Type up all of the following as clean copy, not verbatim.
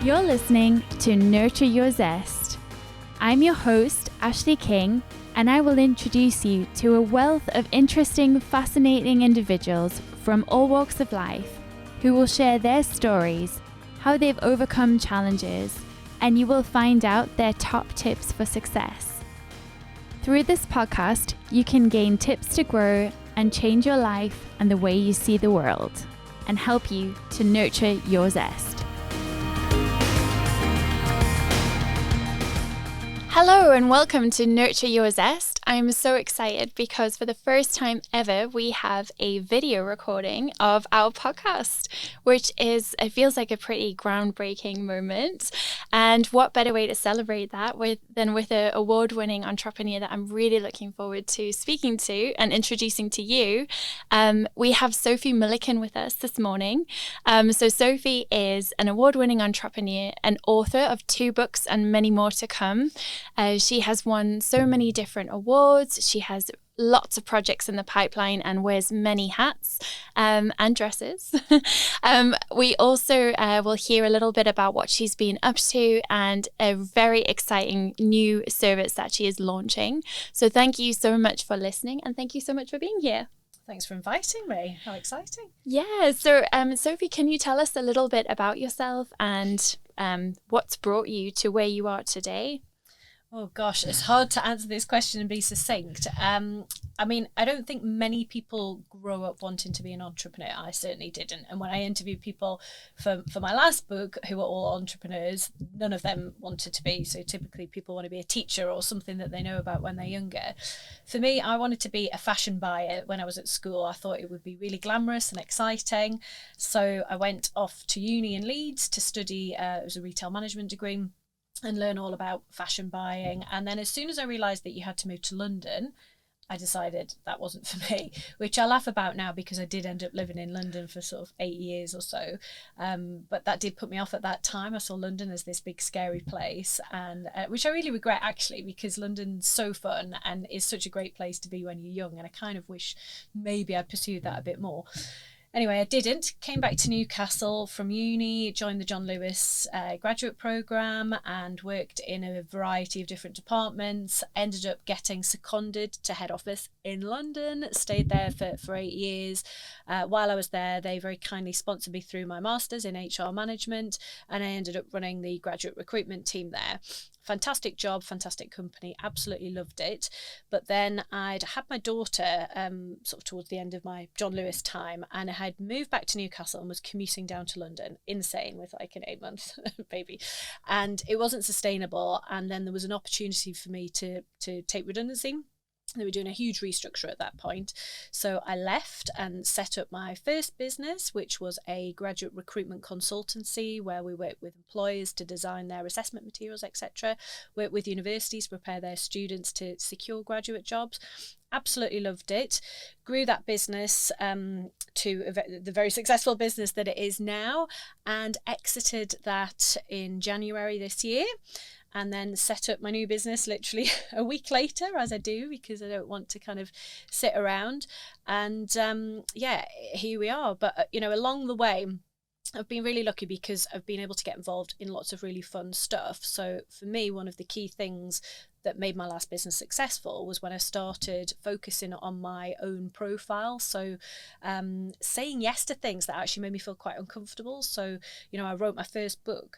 You're listening to Nurture Your Zest. I'm your host, Ashleigh King, and I will introduce you to a wealth of interesting, fascinating individuals from all walks of life who will share their stories, how they've overcome challenges, and you will find out their top tips for success. Through this podcast, you can gain tips to grow and change your life and the way you see the world, and help you to nurture your zest. Hello and welcome to Nurture Your Zest. I'm so excited because for the first time ever, we have a video recording of our podcast, which it feels like a pretty groundbreaking moment. And what better way to celebrate that than with an award-winning entrepreneur that I'm really looking forward to speaking to and introducing to you. We have Sophie Milliken with us this morning. So Sophie is an award-winning entrepreneur, an author of 2 books and many more to come. She has won so many different awards. She has lots of projects in the pipeline and wears many hats and dresses. We also will hear a little bit about what she's been up to and a very exciting new service that she is launching. So thank you so much for listening and thank you so much for being here. Thanks for inviting me. How exciting. Yeah. So Sophie, can you tell us a little bit about yourself and what's brought you to where you are today? Oh gosh, it's hard to answer this question and be succinct. I don't think many people grow up wanting to be an entrepreneur. I certainly didn't. And when I interviewed people for my last book who were all entrepreneurs, none of them wanted to be. So typically people want to be a teacher or something that they know about when they're younger. For me, I wanted to be a fashion buyer when I was at school. I thought it would be really glamorous and exciting. So I went off to uni in Leeds to study, it was a retail management degree, and learn all about fashion buying. And then as soon as I realised that you had to move to London, I decided that wasn't for me, which I laugh about now because I did end up living in London for sort of 8 years or so. But that did put me off at that time. I saw London as this big scary place, and which I really regret actually, because London's so fun and is such a great place to be when you're young. And I kind of wish maybe I'd pursued that a bit more. Anyway, I didn't. Came back to Newcastle from uni, joined the John Lewis graduate programme and worked in a variety of different departments. Ended up getting seconded to head office in London, stayed there for 8 years. While I was there, they very kindly sponsored me through my master's in HR management, and I ended up running the graduate recruitment team there. Fantastic job, fantastic company, absolutely loved it. But then I'd had my daughter sort of towards the end of my John Lewis time, and I had moved back to Newcastle and was commuting down to London, insane, with like an 8-month baby. And it wasn't sustainable. And then there was an opportunity for me to take redundancy. They were doing a huge restructure at that point. So I left and set up my first business, which was a graduate recruitment consultancy where we work with employers to design their assessment materials, etc. Work with universities to prepare their students to secure graduate jobs. Absolutely loved it. Grew that business to the very successful business that it is now, and exited that in January this year. And then set up my new business literally a week later, as I do, because I don't want to kind of sit around. And here we are. But, along the way, I've been really lucky because I've been able to get involved in lots of really fun stuff. So for me, one of the key things that made my last business successful was when I started focusing on my own profile. So saying yes to things that actually made me feel quite uncomfortable. So, I wrote my first book.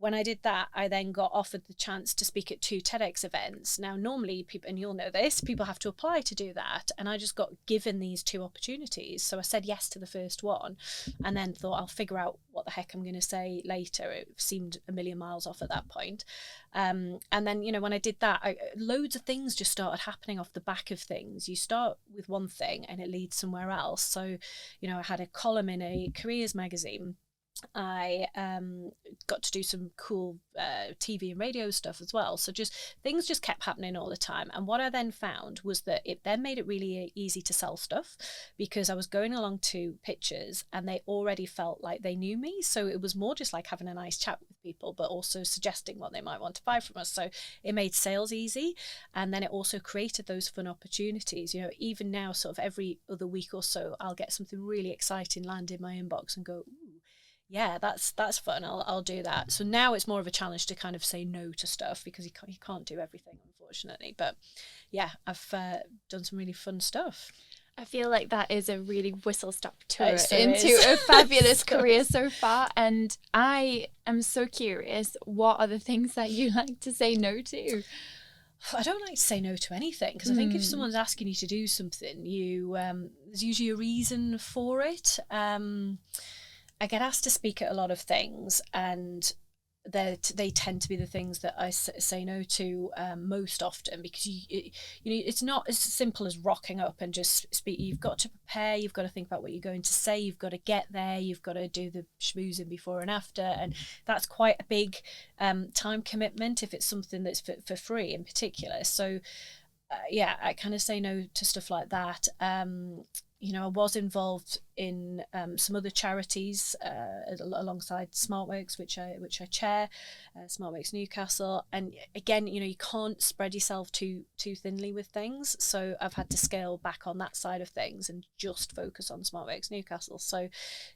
When I did that, I then got offered the chance to speak at 2 TEDx events. Now, normally people, and you'll know this, people have to apply to do that. And I just got given these 2 opportunities. So I said yes to the first one and then thought I'll figure out what the heck I'm going to say later. It seemed a million miles off at that point. And then, when I did that, loads of things just started happening off the back of things. You start with one thing and it leads somewhere else. So, I had a column in a careers magazine. I got to do some cool TV and radio stuff as well. So things just kept happening all the time. And what I then found was that it then made it really easy to sell stuff, because I was going along to pitches and they already felt like they knew me. So it was more just like having a nice chat with people, but also suggesting what they might want to buy from us. So it made sales easy. And then it also created those fun opportunities. Even now, sort of every other week or so, I'll get something really exciting land in my inbox and go, ooh, yeah, that's fun. I'll do that. So now it's more of a challenge to kind of say no to stuff, because you can't do everything, unfortunately. But yeah, I've done some really fun stuff. I feel like that is a really whistle-stop tour It into is. a fabulous career so far. And I am so curious, what are the things that you like to say no to? I don't like to say no to anything, because I think if someone's asking you to do something, there's usually a reason for it. I get asked to speak at a lot of things, and they tend to be the things that I say no to most often, because it's not as simple as rocking up and just speak. You've got to prepare, you've got to think about what you're going to say, you've got to get there, you've got to do the schmoozing before and after, and that's quite a big time commitment if it's something that's for free in particular. So yeah, I kind of say no to stuff like that. I was involved in some other charities alongside SmartWorks, which I chair, SmartWorks Newcastle. And again, you can't spread yourself too thinly with things. So I've had to scale back on that side of things and just focus on SmartWorks Newcastle. So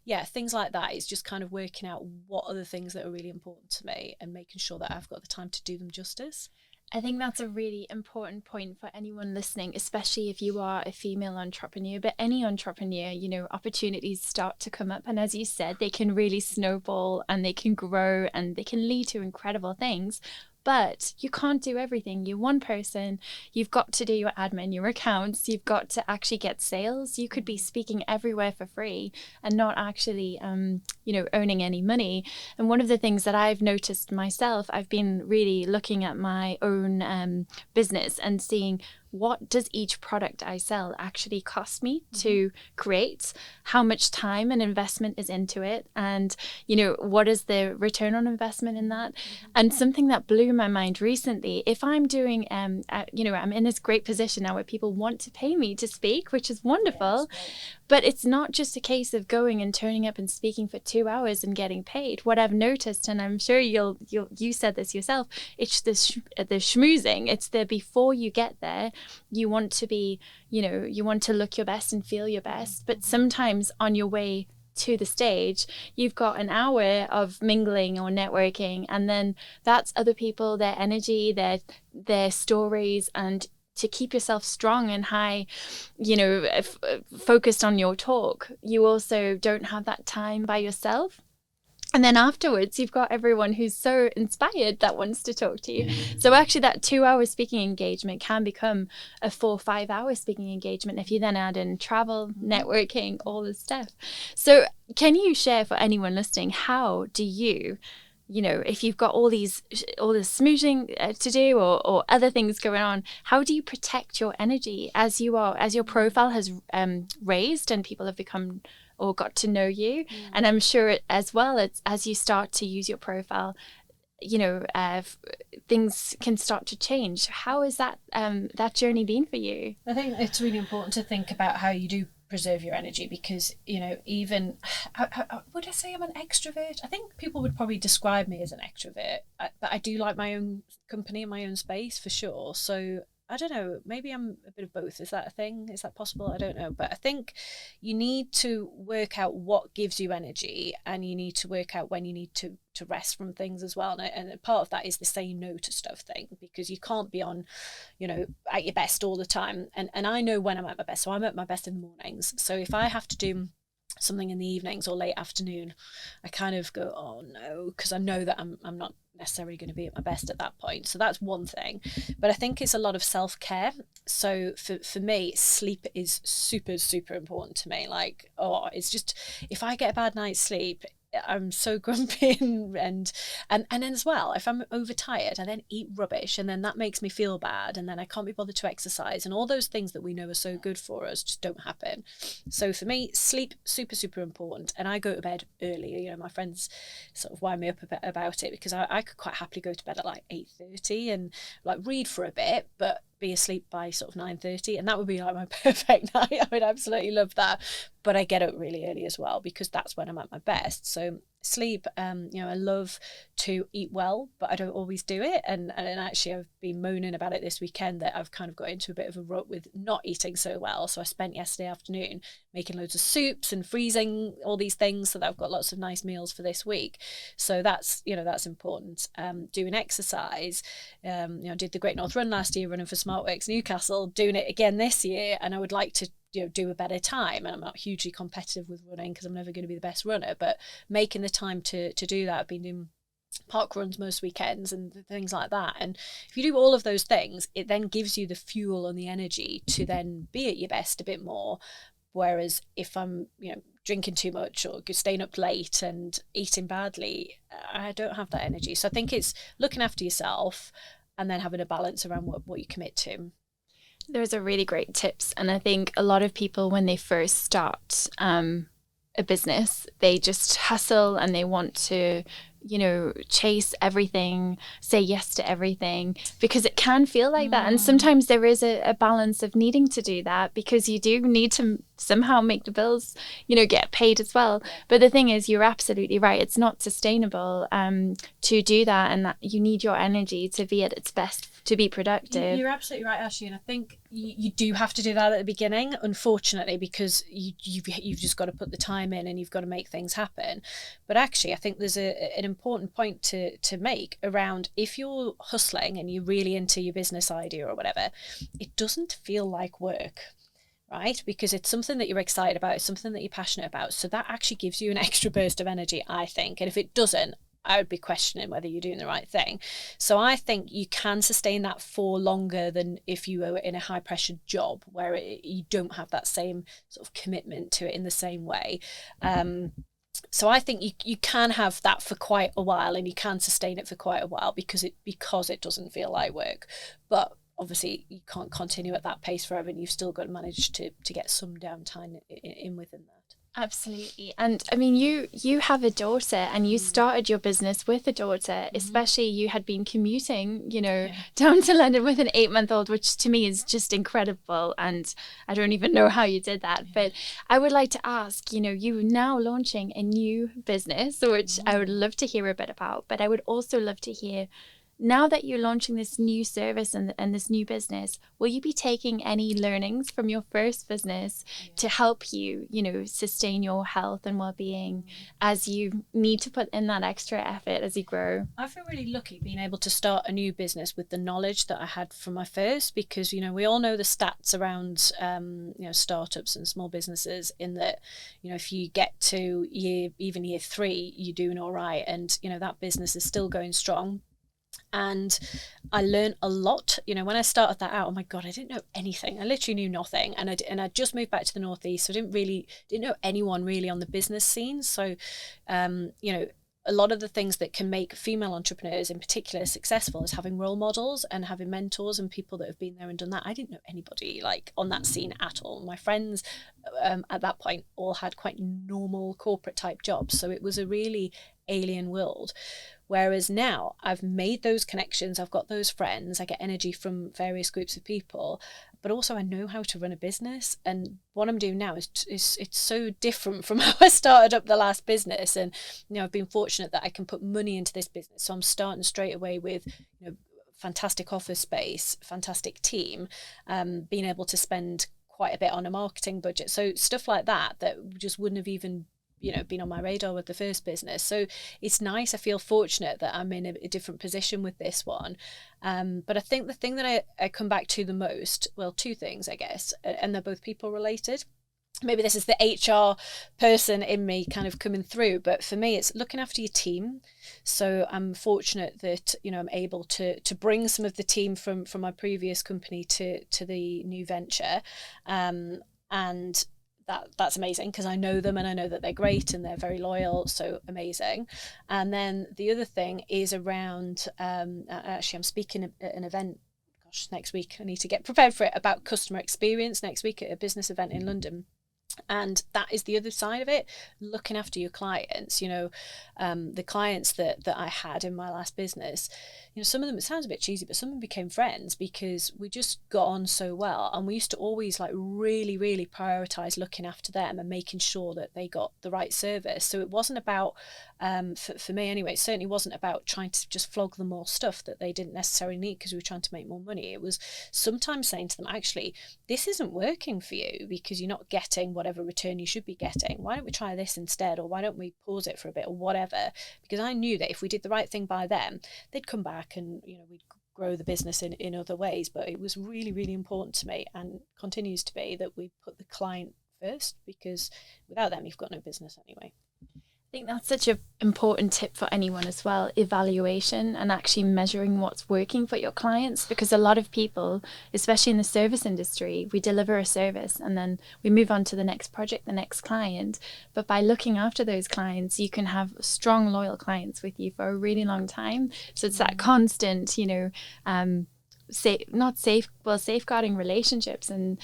yeah, things like that. It's just kind of working out what are the things that are really important to me and making sure that I've got the time to do them justice. I think that's a really important point for anyone listening, especially if you are a female entrepreneur, but any entrepreneur, opportunities start to come up. And as you said, they can really snowball and they can grow and they can lead to incredible things. But you can't do everything. You're one person. You've got to do your admin, your accounts. You've got to actually get sales. You could be speaking everywhere for free and not actually, earning any money. And one of the things that I've noticed myself, I've been really looking at my own business and seeing, what does each product I sell actually cost me to create? How much time and investment is into it? And, what is the return on investment in that? And something that blew my mind recently, if I'm doing, I'm in this great position now where people want to pay me to speak, which is wonderful. Yeah, but it's not just a case of going and turning up and speaking for 2 hours and getting paid. What I've noticed, and I'm sure you said this yourself, it's the schmoozing. It's the before you get there, you want to be, you want to look your best and feel your best. But sometimes on your way to the stage, you've got an hour of mingling or networking, and then that's other people, their energy, their stories, and to keep yourself strong and high, focused on your talk, you also don't have that time by yourself. And then afterwards, you've got everyone who's so inspired that wants to talk to you. So actually that 2-hour speaking engagement can become a 4 or 5 hour speaking engagement if you then add in travel, networking, all this stuff. So can you share for anyone listening, how do you, if you've got all this smooching to do or other things going on, how do you protect your energy as your profile has raised and people have become or got to know you? And I'm sure as well, as you start to use your profile, things can start to change. How has that journey been for you? I think it's really important to think about how you do preserve your energy, because even would I say I'm an extrovert? I think people would probably describe me as an extrovert, but I do like my own company and my own space for sure. So I don't know, maybe I'm a bit of both. Is that a thing? Is that possible? I don't know. But I think you need to work out what gives you energy, and you need to work out when you need to rest from things as well. And part of that is the say no to stuff thing, because you can't be on, at your best all the time. And I know when I'm at my best. So I'm at my best in the mornings. So if I have to do something in the evenings or late afternoon, I kind of go, oh no, because I know that I'm not necessarily going to be at my best at that point. So that's one thing. But I think it's a lot of self-care. So for me, sleep is super, super important to me. Like, it's just, if I get a bad night's sleep, I'm so grumpy and then as well, if I'm overtired, I then eat rubbish, and then that makes me feel bad, and then I can't be bothered to exercise, and all those things that we know are so good for us just don't happen. So for me, sleep, super, super important. And I go to bed early. My friends sort of wind me up a bit about it, because I could quite happily go to bed at like 8:30 and like read for a bit, but be asleep by sort of 9:30, and that would be like my perfect night. I would absolutely love that. But I get up really early as well, because that's when I'm at my best. So sleep. I love to eat well, but I don't always do it. And actually I've been moaning about it this weekend that I've kind of got into a bit of a rut with not eating so well. So I spent yesterday afternoon making loads of soups and freezing all these things so that I've got lots of nice meals for this week. So that's important. Doing exercise. Did the Great North Run last year, running for SmartWorks Newcastle, doing it again this year, and I would like to do a better time. And I'm not hugely competitive with running because I'm never going to be the best runner, but making the time to do that. I've been doing park runs most weekends and things like that. And if you do all of those things, it then gives you the fuel and the energy to then be at your best a bit more. Whereas if I'm drinking too much or staying up late and eating badly, I don't have that energy. So I think it's looking after yourself and then having a balance around what you commit to. Those are really great tips. And I think a lot of people, when they first start a business, they just hustle and they want to, chase everything, say yes to everything, because it can feel like that. And sometimes there is a balance of needing to do that because you do need to somehow make the bills, get paid as well. But the thing is, you're absolutely right. It's not sustainable to do that, and that you need your energy to be at its best, to be productive. You're absolutely right, Ashleigh, and I think you do have to do that at the beginning, unfortunately, because you've just got to put the time in and you've got to make things happen. But actually, I think there's an important point to make around, if you're hustling and you're really into your business idea or whatever, it doesn't feel like work. Right? Because it's something that you're excited about, it's something that you're passionate about. So that actually gives you an extra burst of energy, I think. And if it doesn't, I would be questioning whether you're doing the right thing. So I think you can sustain that for longer than if you were in a high pressure job where you don't have that same sort of commitment to it in the same way. So I think you can have that for quite a while, and you can sustain it for quite a while because it doesn't feel like work. But obviously you can't continue at that pace forever, and you've still got to manage to get some downtime in within that. Absolutely. And I mean, you have a daughter, and you started your business with a daughter, especially you had been commuting, down to London with an 8-month-old, which to me is just incredible. And I don't even know how you did that. But I would like to ask, you now launching a new business, which I would love to hear a bit about, but I would also love to hear, now that you're launching this new service and this new business, will you be taking any learnings from your first business to help you, sustain your health and well-being as you need to put in that extra effort as you grow? I feel really lucky being able to start a new business with the knowledge that I had from my first, because, we all know the stats around, startups and small businesses, in that, if you get to year 3, you're doing all right. And, that business is still going strong. And I learned a lot, when I started that out. Oh my God, I didn't know anything. I literally knew nothing. And I just moved back to the Northeast. So I didn't know anyone really on the business scene. So, a lot of the things that can make female entrepreneurs in particular successful is having role models and having mentors and people that have been there and done that. I didn't know anybody on that scene at all. My friends at that point all had quite normal corporate type jobs. So it was a really alien world. Whereas now I've made those connections, I've got those friends, I get energy from various groups of people, but also I know how to run a business. And what I'm doing now is it's so different from how I started up the last business. And, I've been fortunate that I can put money into this business. So I'm starting straight away with, fantastic office space, fantastic team, being able to spend quite a bit on a marketing budget. So stuff like that just wouldn't have even been on my radar with the first business. So it's nice. I feel fortunate that I'm in a different position with this one. But I think the thing that I come back to the most, well, two things, I guess, and they're both people related. Maybe this is the HR person in me kind of coming through, but for me, it's looking after your team. So I'm fortunate that, I'm able to bring some of the team from my previous company to the new venture. And that's amazing because I know them and I know that they're great and they're very loyal, so amazing. And then the other thing is around, actually I'm speaking at an event, next week, I need to get prepared for it, about customer experience next week at a business event in London. And that is the other side of it, looking after your clients. The clients that I had in my last business, some of them, it sounds a bit cheesy, but some of them became friends because we just got on so well. And we used to always like really, really prioritize looking after them and making sure that they got the right service. So it wasn't about, for me anyway, it certainly wasn't about trying to just flog them more stuff that they didn't necessarily need because we were trying to make more money. It was sometimes saying to them, actually, this isn't working for you because you're not getting whatever return you should be getting. Why don't we try this instead? Or why don't we pause it for a bit or whatever? Because I knew that if we did the right thing by them, they'd come back and we'd grow the business in other ways. But it was really, really important to me, and continues to be, that we put the client first, because without them you've got no business anyway. I think that's such an important tip for anyone as well, evaluation and actually measuring what's working for your clients, because a lot of people, especially in the service industry, we deliver a service and then we move on to the next project, the next client. But by looking after those clients, you can have strong, loyal clients with you for a really long time. So it's that constant, safeguarding relationships, and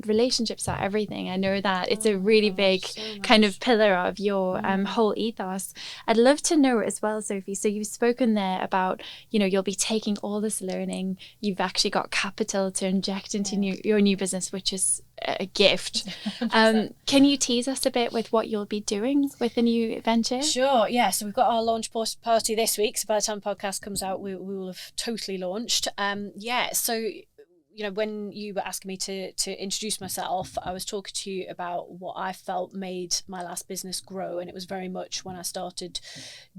relationships are everything. I know that it's a really big kind of pillar of your whole ethos. I'd love to know as well, Sophie, so you've spoken there about you'll be taking all this learning, you've actually got capital to inject into your new business, which is a gift. Can you tease us a bit with what you'll be doing with the new venture? Sure, yeah. So we've got our launch party this week. So by the time the podcast comes out, we will have totally launched. So when you were asking me to introduce myself, I was talking to you about what I felt made my last business grow. And it was very much when I started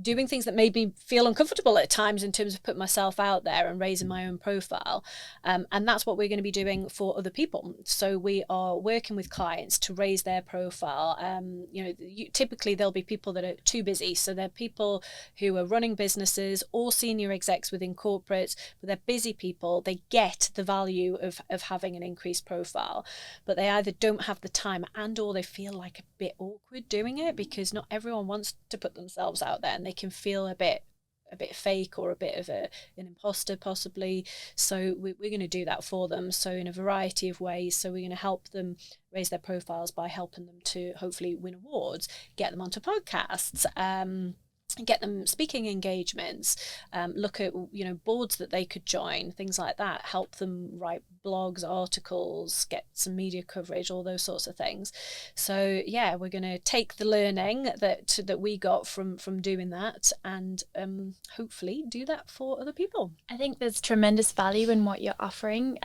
doing things that made me feel uncomfortable at times in terms of putting myself out there and raising my own profile. And that's what we're going to be doing for other people. So we are working with clients to raise their profile. Typically there'll be people that are too busy. So they're people who are running businesses or senior execs within corporates, but they're busy people. They get the value of having an increased profile, but they either don't have the time and or they feel like a bit awkward doing it, because not everyone wants to put themselves out there, and they can feel a bit fake or a bit of an imposter possibly. So we're going to do that for them, so in a variety of ways. So we're going to help them raise their profiles by helping them to hopefully win awards, get them onto podcasts, get them speaking engagements, look at boards that they could join, things like that, help them write blogs, articles, get some media coverage, all those sorts of things. So we're going to take the learning that we got from doing that, and hopefully do that for other people. I think there's tremendous value in what you're offering,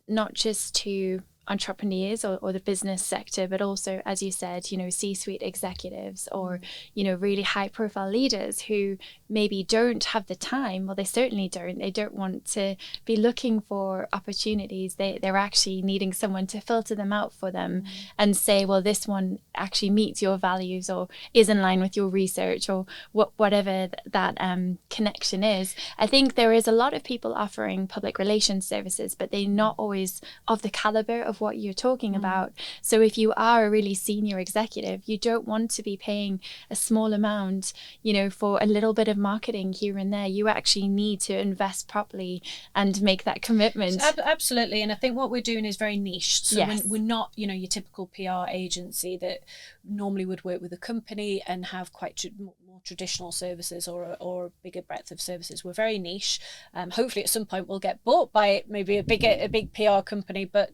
not just to entrepreneurs or the business sector, but also, as you said, C-suite executives or, really high profile leaders who maybe don't have the time. Well, they certainly don't. They don't want to be looking for opportunities. They're actually needing someone to filter them out for them and say, well, this one actually meets your values or is in line with your research or whatever that connection is. I think there is a lot of people offering public relations services, but they're not always of the caliber of what you're talking about. So if you are a really senior executive, you don't want to be paying a small amount, for a little bit of marketing here and there. You actually need to invest properly and make that commitment. Absolutely. And I think what we're doing is very niche. So yes. we're not, your typical PR agency that normally would work with a company and have quite more traditional services or a bigger breadth of services. We're very niche. Hopefully at some point we'll get bought by maybe a big PR company, but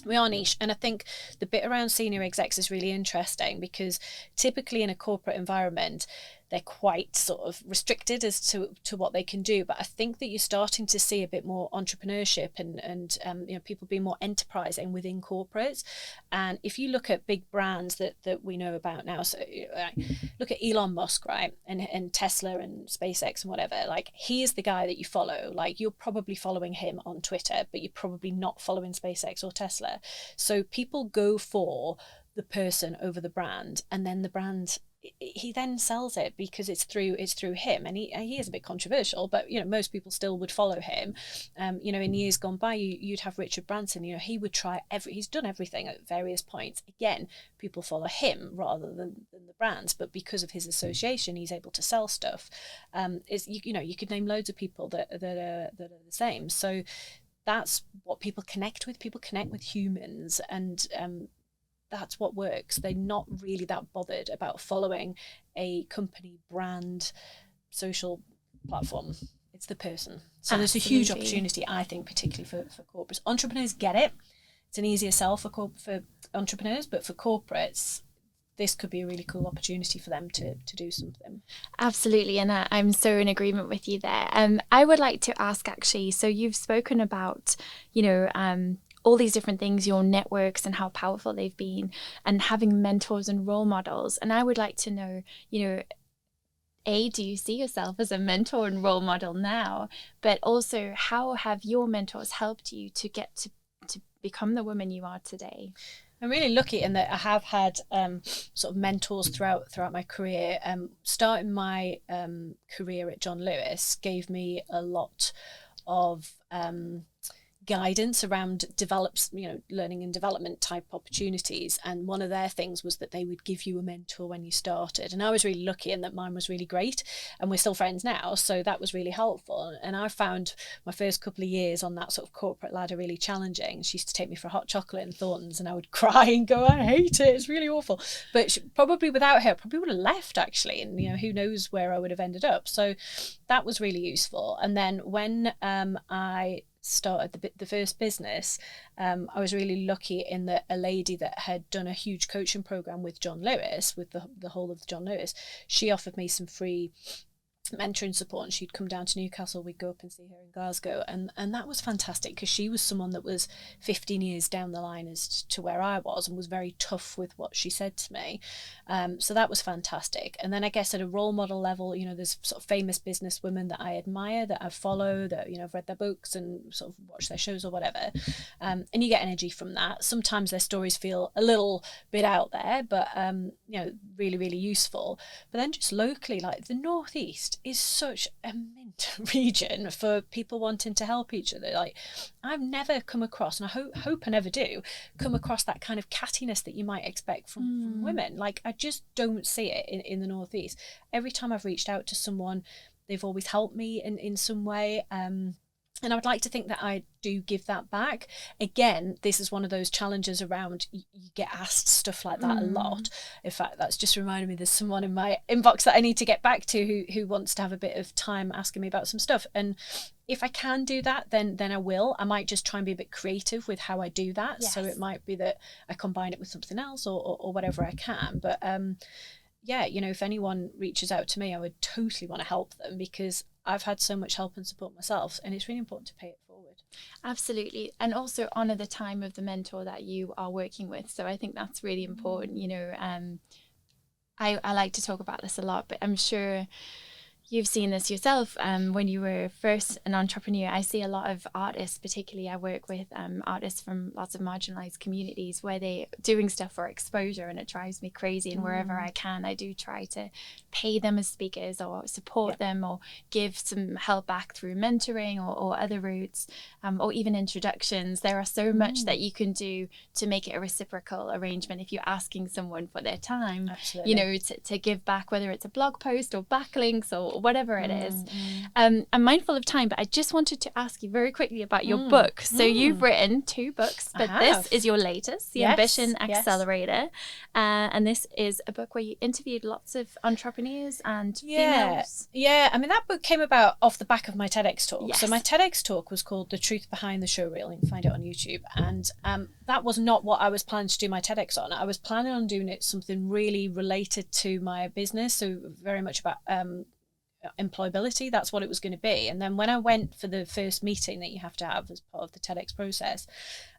we are niche. And I think the bit around senior execs is really interesting, because typically in a corporate environment, they're quite sort of restricted as to what they can do. But I think that you're starting to see a bit more entrepreneurship and people being more enterprising within corporates. And if you look at big brands that we know about now, so look at Elon Musk, right? And Tesla and SpaceX and whatever, like he is the guy that you follow. Like you're probably following him on Twitter, but you're probably not following SpaceX or Tesla. So people go for the person over the brand, and then the brand, he then sells it because it's through him, and he is a bit controversial, but most people still would follow him. In years gone by, you'd have Richard Branson. He would try he's done everything at various points. Again, people follow him rather than the brands, but because of his association, he's able to sell stuff. You could name loads of people that are the same. So that's what people connect with. People connect with humans, and that's what works. They're not really that bothered about following a company brand social platform. It's the person. So there's a huge opportunity, I think, particularly for corporates. Entrepreneurs get it. It's an easier sell for entrepreneurs, but for corporates, this could be a really cool opportunity for them to do something. Absolutely, and I'm so in agreement with you there. I would like to ask, actually, so you've spoken about, all these different things, your networks and how powerful they've been, and having mentors and role models. And I would like to know, do you see yourself as a mentor and role model now? But also, how have your mentors helped you to get to become the woman you are today? I'm really lucky in that I have had sort of mentors throughout my career. Starting my career at John Lewis gave me a lot of guidance around learning and development type opportunities, and one of their things was that they would give you a mentor when you started, and I was really lucky in that mine was really great, and we're still friends now, so that was really helpful. And I found my first couple of years on that sort of corporate ladder really challenging. She used to take me for hot chocolate and Thorntons, and I would cry and go, I hate it, it's really awful. But probably without her, I probably would have left, actually, and who knows where I would have ended up. So that was really useful. And then when I started the first business, I was really lucky in that a lady that had done a huge coaching program with John Lewis, with the whole of John Lewis, she offered me some free mentoring support, and she'd come down to Newcastle. We'd go up and see her in Glasgow, and that was fantastic, because she was someone that was 15 years down the line as to where I was, and was very tough with what she said to me. So that was fantastic. And then I guess at a role model level, there's sort of famous business women that I admire, that I follow, that I've read their books and sort of watched their shows or whatever, and you get energy from that. Sometimes their stories feel a little bit out there, but really, really useful. But then just locally, like the Northeast is such a mint region for people wanting to help each other. Like, I've never come across, and I hope I never do come across, that kind of cattiness that you might expect from women. Like, I just don't see it in the Northeast. Every time I've reached out to someone, they've always helped me in some way. And I would like to think that I do give that back. Again, this is one of those challenges around, you get asked stuff like that a lot. In fact, that's just reminded me there's someone in my inbox that I need to get back to who wants to have a bit of time asking me about some stuff. And if I can do that, then I will. I might just try and be a bit creative with how I do that. Yes. So it might be that I combine it with something else or whatever I can. But if anyone reaches out to me, I would totally want to help them, because I've had so much help and support myself, and it's really important to pay it forward. Absolutely. And also honor the time of the mentor that you are working with. So I think that's really important. I like to talk about this a lot, but I'm sure you've seen this yourself. When you were first an entrepreneur, I see a lot of artists, particularly I work with artists from lots of marginalized communities, where they're doing stuff for exposure, and it drives me crazy. And wherever I can, I do try to pay them as speakers, or support them, or give some help back through mentoring or other routes, or even introductions. There are so much that you can do to make it a reciprocal arrangement if you're asking someone for their time. Absolutely. To give back, whether it's a blog post or backlinks or whatever it is. I'm mindful of time, but I just wanted to ask you very quickly about your book. So you've written 2 books, but this is your latest, The Ambition Accelerator. And this is a book where you interviewed lots of entrepreneurs and females. Yeah, I mean, that book came about off the back of my TEDx talk. Yes. So my TEDx talk was called The Truth Behind the Showreel. You can find it on YouTube. And that was not what I was planning to do my TEDx on. I was planning on doing it something really related to my business, so very much about employability. That's what it was going to be. And then when I went for the first meeting that you have to have as part of the TEDx process,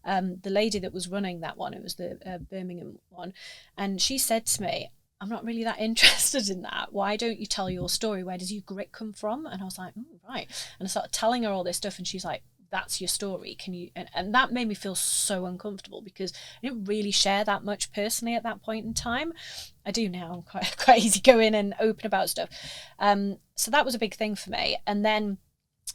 the lady that was running that one, it was the Birmingham one, and she said to me, I'm not really that interested in that. Why don't you tell your story? Where does your grit come from? And I was like, right. And I started telling her all this stuff, and she's like, that's your story. Can you? And that made me feel so uncomfortable, because I didn't really share that much personally at that point in time. I do now. I'm quite easygoing and open about stuff. So that was a big thing for me. And then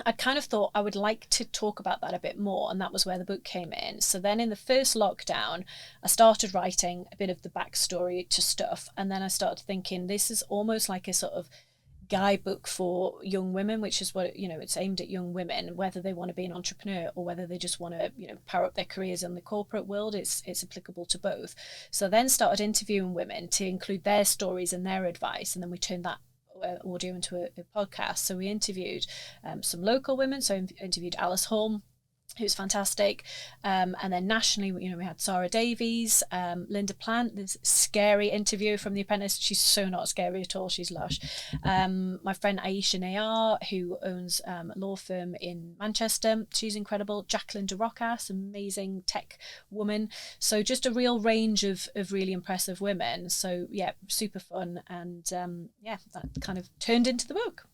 I kind of thought I would like to talk about that a bit more, and that was where the book came in. So then in the first lockdown, I started writing a bit of the backstory to stuff, and then I started thinking, this is almost like a sort of guidebook for young women, which is what, it's aimed at young women, whether they want to be an entrepreneur or whether they just want to, power up their careers in the corporate world. It's applicable to both. So then started interviewing women to include their stories and their advice, and then we turned that audio into a podcast. So we interviewed some local women. So I interviewed Alice Holm, who's fantastic, and then nationally, we had Sarah Davies, Linda Plant, this scary interview from The Apprentice. She's so not scary at all, she's lush. My friend Aisha Nayar, who owns a law firm in Manchester, she's incredible. Jacqueline de Rocas, amazing tech woman. So just a real range of really impressive women. So yeah, super fun, and that kind of turned into the book.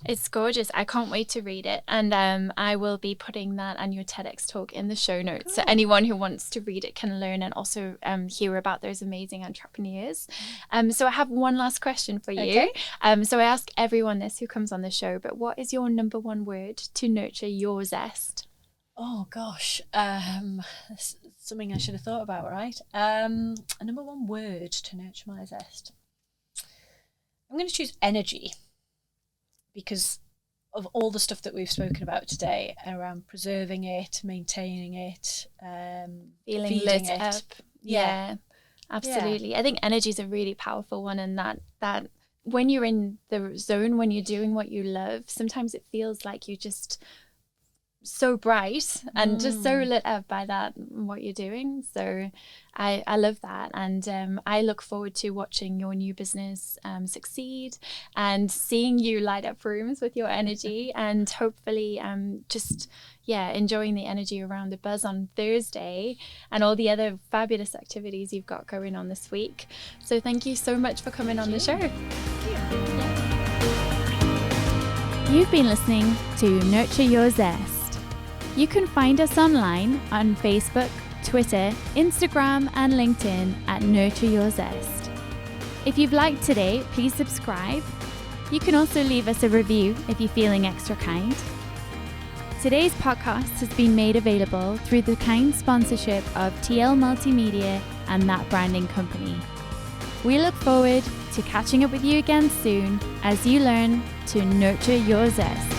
It's gorgeous. I can't wait to read it. And I will be putting that and your TEDx talk in the show notes. Cool. So anyone who wants to read it can learn and also hear about those amazing entrepreneurs. So I have one last question for you. Okay. So I ask everyone this who comes on the show, but what is your number one word to nurture your zest? Oh gosh, that's something I should have thought about, right? A number one word to nurture my zest. I'm going to choose energy, because of all the stuff that we've spoken about today around preserving it, maintaining it, feeling lit up. Yeah, absolutely. Yeah. I think energy is a really powerful one, and that when you're in the zone, when you're doing what you love, sometimes it feels like you're just so bright and just so lit up by that, what you're doing. So I love that, and I look forward to watching your new business succeed and seeing you light up rooms with your energy, and hopefully enjoying the energy around the buzz on Thursday and all the other fabulous activities you've got going on this week. So thank you so much for coming on the show. You've been listening to Nurture Your Zest. You can find us online on Facebook, Twitter, Instagram and LinkedIn at Nurture Your Zest. If you've liked today, please subscribe. You can also leave us a review if you're feeling extra kind. Today's podcast has been made available through the kind sponsorship of TL Multimedia and That Branding Company. We look forward to catching up with you again soon as you learn to nurture your zest.